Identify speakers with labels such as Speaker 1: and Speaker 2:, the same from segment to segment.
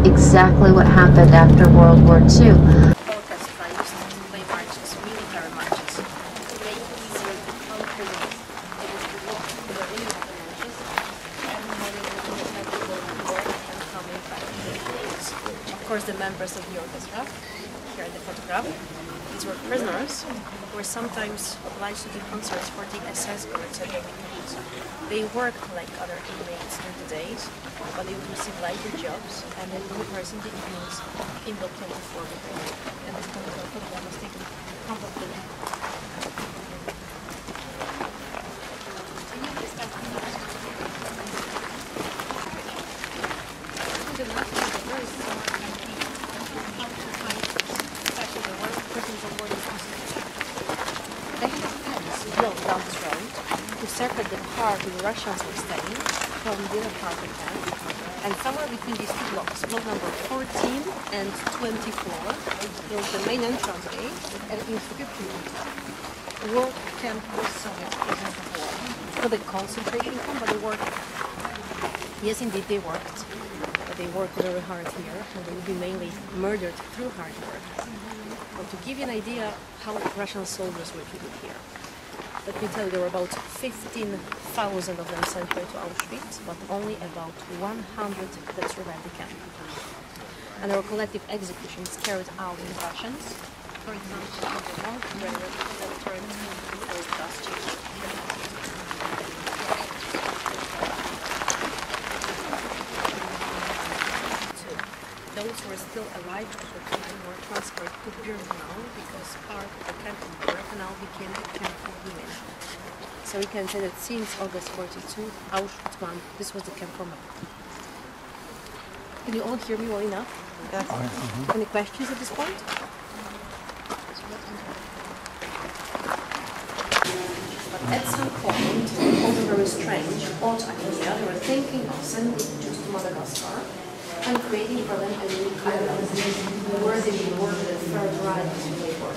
Speaker 1: exactly what happened after World War II.
Speaker 2: Of course, the members of the orchestra, here in the photograph, these were prisoners who were sometimes obliged to give concerts for the SS guards at the camps. They worked like other inmates in the days, but they would receive lighter jobs and they would rehearse in the evenings in Block 24. And this kind of photograph was taken probably. Down this road to circle the part where the Russians were staying from the other part of the camp, and somewhere between these two blocks, block number 14 and 24, there was the main entrance gate with an inscription on top. Work camp was Soviet prisoners of war. Not a concentration camp, but they worked. Yes, indeed, they worked. But they worked very hard here, and they would be mainly murdered through hard work. But to give you an idea how Russian soldiers were treated here. Let me tell you, there were about 15,000 of them sent here to Auschwitz, but only about 100 that survived the camp. And there were collective executions carried out in Russians. For example, the North Railroad that turned old dusty. Those who were still alive at the time were transferred to Birkenau because part of the camp in Birkenau became a camp for women. So we can say that since August 42, Auschwitz 1, this was the camp for men. Can you all hear me well enough? Yes. Any questions at this point? But at some point, also very strange, odd idea, they were thinking of sending Jews to Madagascar and creating for them a new island where they would work the Third Reich labor.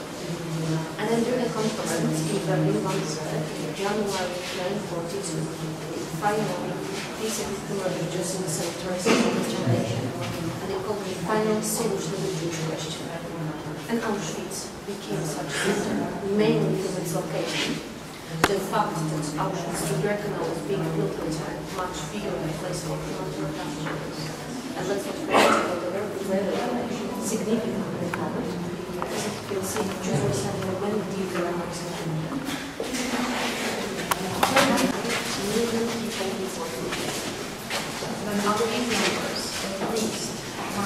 Speaker 2: And then during a conference in Berlin, in January 1942, finally descended the Jews in the cemeteries of this generation, and they called the final solution to the Jewish question. And Auschwitz became such a center, mainly because of its location. The fact that Auschwitz to Birkenau was being built at a time much bigger than a place for production. And let's not forget about the very significant moment, because as you can see, Jews were sent many deeper representation. Million people before Hitler. And other numbers, at least 1.9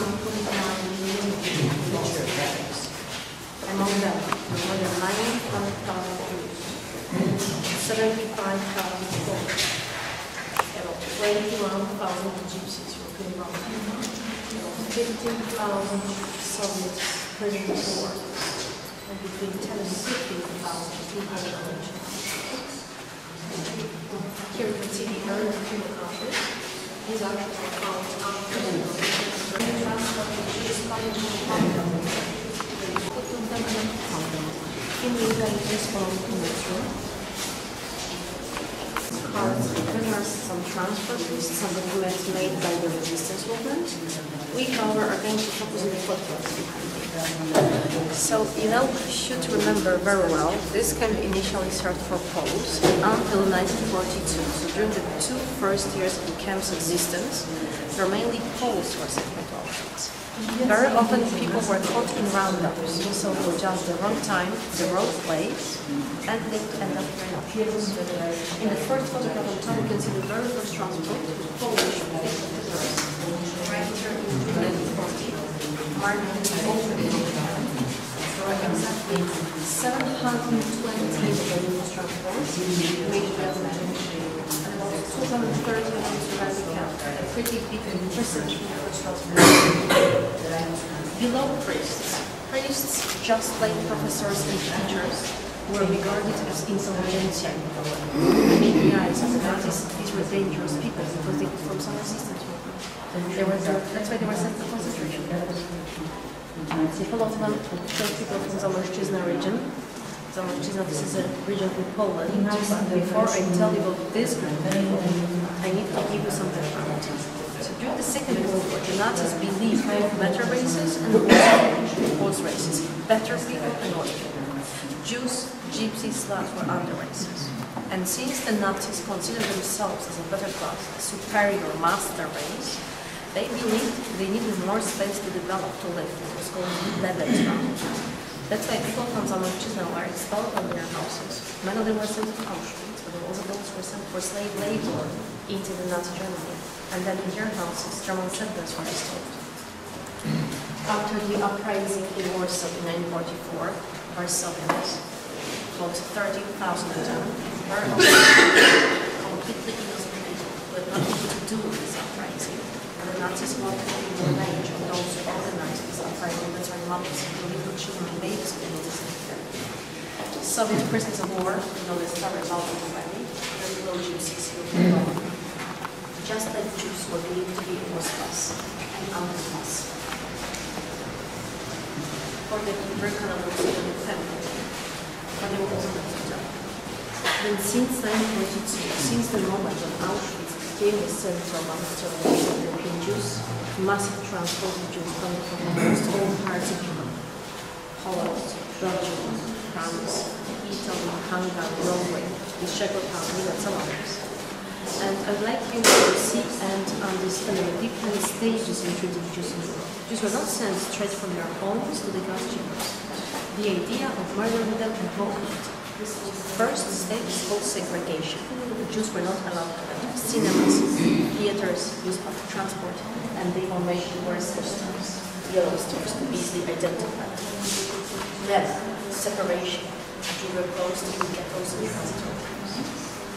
Speaker 2: million people in the church. Among them, more than 900,000 Jews, 75,000 Poles, about 21,000 Gypsies. 15,000 Soviet prisoners of war, and between 10 and 15,000 people in the Here you can see the early human ashes. These ashes were found after the transport to Jewish in the Israeli found in this room. Prisoners, some transfer lists, some documents made by the resistance movement. We, however, are going to focus on the photographs behind it. So, you know, should remember very well, this camp initially served for Poles until 1942. So during the 2 first years of the camp's existence, there were mainly Poles who were sent to Auschwitz. Very often people were caught in roundups, so for just the wrong time, the wrong place, and they would end up here in Auschwitz. In the first photograph on top, you can see the very first transport with Polish prisoners, right here in 1940, marked there were exactly 720 Polish transports, which represented about 230 of them survived the camp, a pretty big percentage of the transport. Below priests, just like professors and teachers, were regarded as intelligentsia. In the eyes of the Nazis, these were dangerous people because they could form some resistance movement. That's why they were sent to concentration camps. A lot of them, those people from Zamorszczyzna region. Zamorszczyzna, this is a region in Poland. But before I tell you about this group of people, I need to give you some background. So during the Second World War, the Nazis believed better races and worse races. Better people and worse people. Jews, Gypsies, Slavs were under races. And since the Nazis considered themselves as a better class, a superior master race, they believed they needed more space to develop, to live. It was called Lebensraum. That's why people from Zamojczyzna were expelled from their houses. Many of them were sent to Auschwitz, but also those were sent for slave labor into the Nazi Germany. And then in their houses, German settlers were installed. After the uprising in Warsaw in 1944, Varsovians, about 30,000 of them, were completely innocent people who had nothing to do with this uprising. And the Nazis wanted to be revenge on those who organized this uprising. That's why mothers and little children and babies were innocent here. Soviet prisoners of war, you know the story about them already, and little Gypsies who were gone. Just like Jews were believed to be in Muslims and underclass. For the Hebrew cannibals in the family, but they were also not to. Then since 1942, since the moment when Auschwitz became the center of extermination of European Jews, massive transport of Jews coming from almost all parts of Europe, Holland, Belgium, France, Italy, Hungary, Norway, the Czech Republic, and some others. And I'd like you to see and understand the different stages in treating Jews in Europe. Jews were not sent straight from their homes to the gas chambers. The idea of murdering them evolved. First stage is called segregation. Jews were not allowed to enter cinemas, theaters, use public transport, and they were made to wear stars, yellow stars, to easily identify them. Then, separation. Jews were closed to ghettos and transit workers.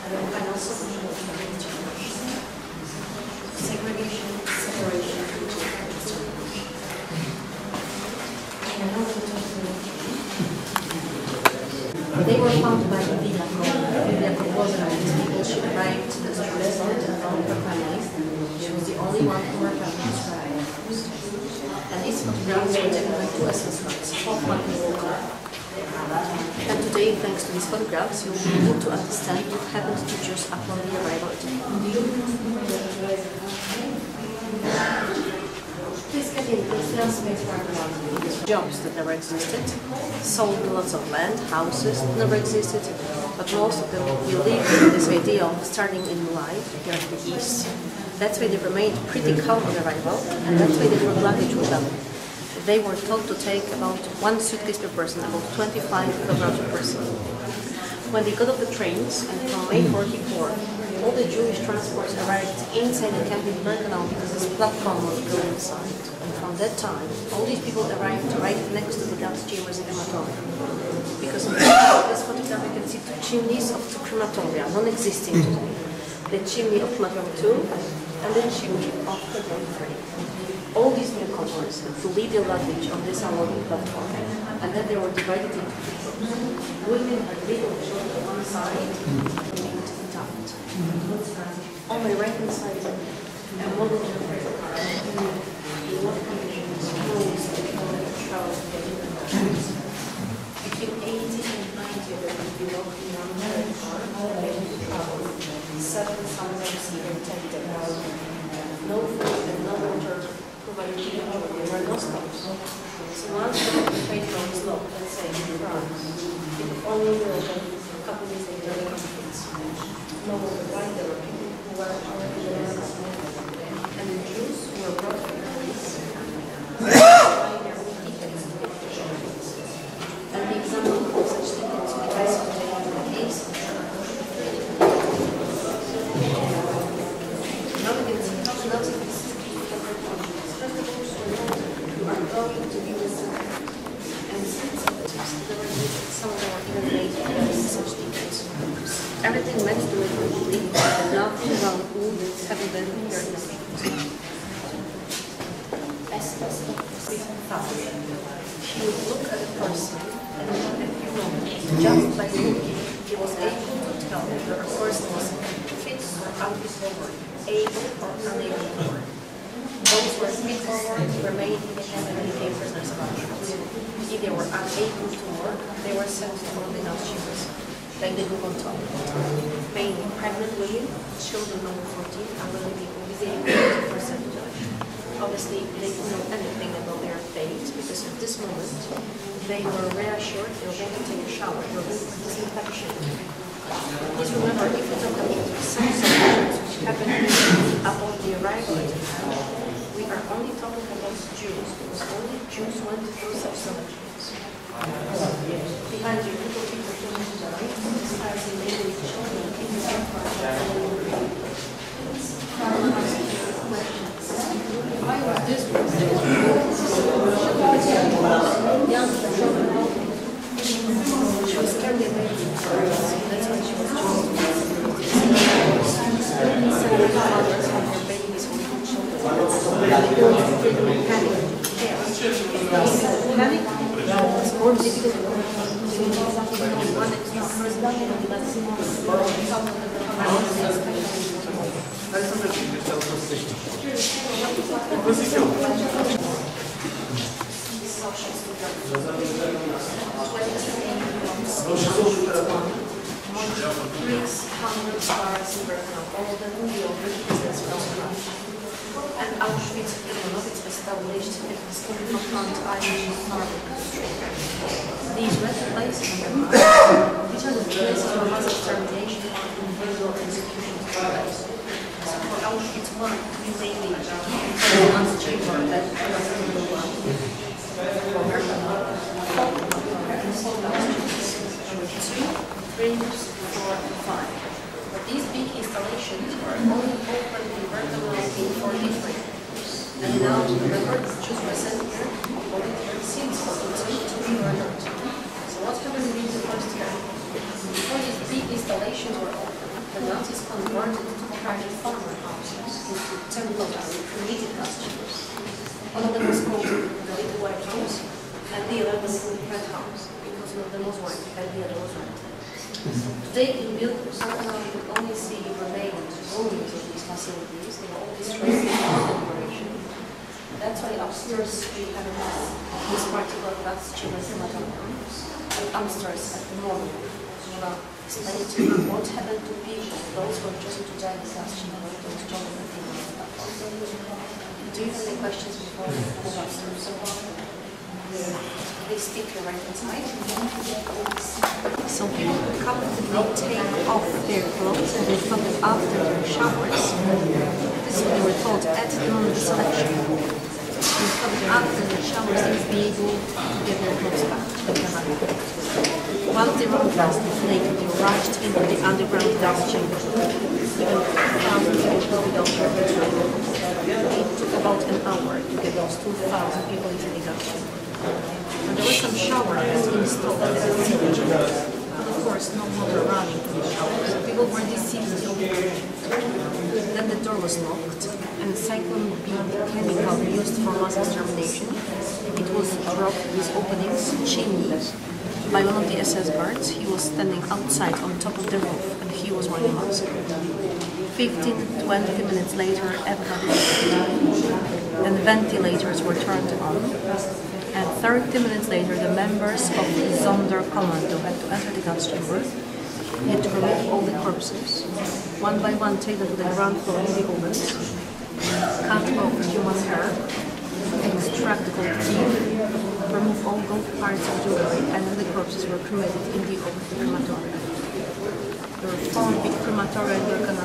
Speaker 2: And then final solution was segregation, separation, they were found by the Villa organized people. She arrived as a resident and found her family. She was the only one who her family was diagnosed. And these photographs were taken by two assistants, Hoffman and Walker. And today, thanks to these photographs, you'll be able to understand what happened to Jews upon the arrival at jobs that never existed, sold lots of land, houses that never existed, but most of them believed in this idea of starting a new life here in the East. That's why they remained pretty calm on arrival, and that's why they brought luggage with them. They were told to take about 1 suitcase per person, about 25 kilograms per person. When they got off the trains, and from May 44, all the Jewish transports arrived inside the camp in Birkenau because this platform was built inside. And from that time, all these people arrived right next to the gas chambers in crematoria. Because in this photograph you can see two chimneys of two crematoria, non-existing today. The chimney of crematorium 2 and the chimney of crematorium 3. All these newcomers had to leave their luggage on this unloading platform, and then they were divided into two groups. Women and little children on one side, remained intact. On my right hand side, a model generator car, in what conditions closed before the child getting the car. Between 80 and 90 of them would be locked in one car, able to travel 7, sometimes even 10 days. No food and no water provided to them, there were no stops. So once the train was locked, let's say in France, it only will open a couple days later in conflicts. No matter why, there were people who were already there, and the Jews who were brought from Greece. And the example of such tickets we guys have taken the case. Now we can see how the Nazis first of all, you are going to be with them. And since there were some of them were even made in such tickets. Everything meant to be complete, and nothing wrong would have been here in the meeting. He would look at a person, and in a few moments, just by looking, he was able to tell whether a person was fit or out forward, able or unable to work. Those who were fit forward remained in the camp and became prisoners of Auschwitz. If they were unable to work, they were sent to one of the gas chambers. Like the group on top. Mainly pregnant women, children under 14, elderly people with a 50% population. obviously they don't know anything about their fate because at this moment they were reassured they were going to take a shower, they were going to disinfection. Please remember, if we talk about some situations which happened upon the arrival at Japan, we are only talking about Jews, because only Jews went through such cemeteries. Behind you, people as mainly children in the why was this one? She was carrying a baby. That's why she was chosen. Several mothers have their babies with little children. Panic. Panic is more difficult to one extra person and Auschwitz was established at the front Irish army. These red places on the map, these are the places where mass extermination and individual executions took place. For Auschwitz 1, we mainly mass chamber that was number 1. For Birkenau, 2, 3, 4, 5. But these big installations were only open in Birkenau in 43. And now, remember, Jews were sent here only since 42 to be murdered. So what happened in the first year? Before these big installations were open, the Nazis converted private farmer houses into temples and created gas chambers. One of them was called the Little White House, and the other was the Red House, because one of them was white and the other was red. Today in Vilnius, you could only see remains, ruins of these facilities. They were all destroyed in the operation. That's why upstairs we have this particular gas chamber crematorium, and upstairs at the moment we will explain to you what happened to people, those who were chosen to die in the gas chamber, those chosen to be in the platform. Do you have any questions before we move upstairs? They stick you right inside. So people comfortably take off their clothes and they come after their showers. This is what they were told at the moment of the selection. After the showers, they would be able to get their clothes back. While they were dressed naked, they were rushed into the underground gas chamber. Even 1,000 people without it took about an hour to get those 2,000 people into the gas chamber. And there was some showers installed at the ceiling. But of course, no water running to the showers. People were deceived. Then the door was locked, and Cyclone B chemical used for mass extermination. It was dropped with openings, chimneys, by one of the SS guards. He was standing outside on top of the roof, and he was wearing a mask. 15-20 minutes later, everybody was dying. Then ventilators were turned on. And 30 minutes later, the members of the Sonderkommando had to enter the gas chamber. They had to remove all the corpses, one by one take them to the ground floor in the ovens, cut off human hair, extract the gold teeth, remove all gold parts of jewelry, and then the corpses were cremated in the open crematorium. There were 4 big crematoria in Birkenau.